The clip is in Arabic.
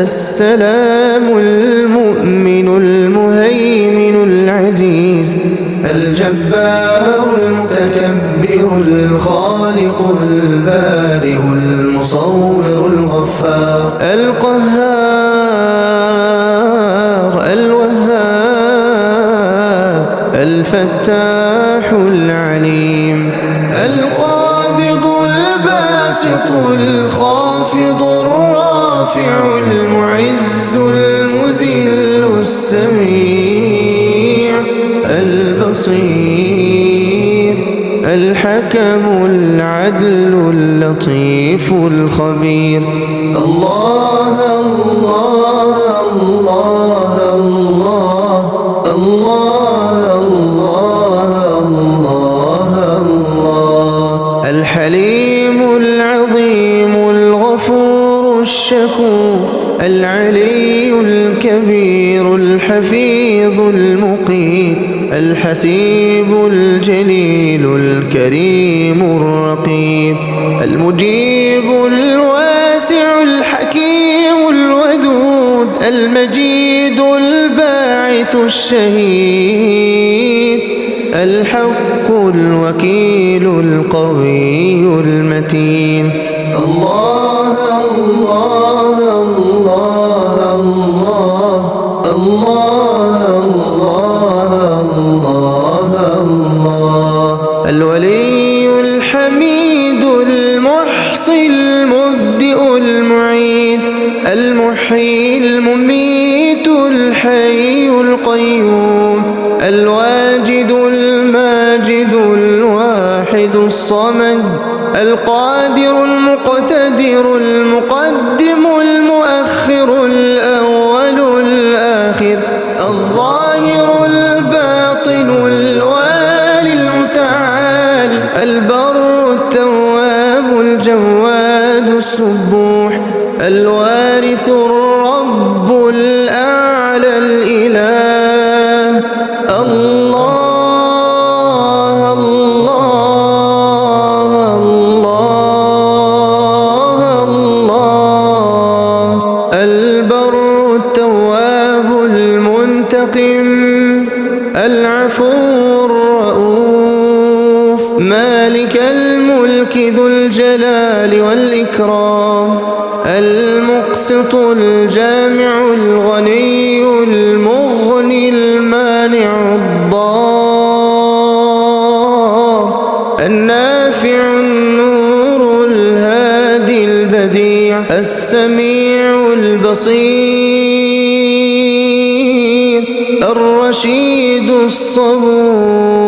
السلام المؤمن المهيمن العزيز الجبار المتكبر الخالق البارئ المصور الغفار القهار الوهاب الفتاح العليم القابض الباسط الخافض الرافع المعز المذل السميع البصير الحكم العدل اللطيف الخبير الله الله الله الله الله الله الله الحليم العظيم الغفور الشكور العلي الكبير الحفيظ المقيت الحسيب الجليل الكريم الرقيب المجيب الواسع الحكيم الودود المجيد الباعث الشهيد الحق الوكيل القوي المتين الله الله الله الله الله الله الله الولي الحميد المحصي المبدئ المعيد المحيي المميت الحي القيوم الواجد الماجد الواحد الصمد القادر المقتدر المقدم المؤخر الأول الآخر الظاهر الباطن الوالي المتعال البر التواب الجواد السبوح الوارث الرب الأعلى الإله الله الله الله الله البر التواب المنتقم العفو الرؤوف مالك الملك ذو الجلال والإكرام المقسط الجامع الغني المغني المانع الضار النافع النور الهادي البديع السميع البصير الرشيد الصبور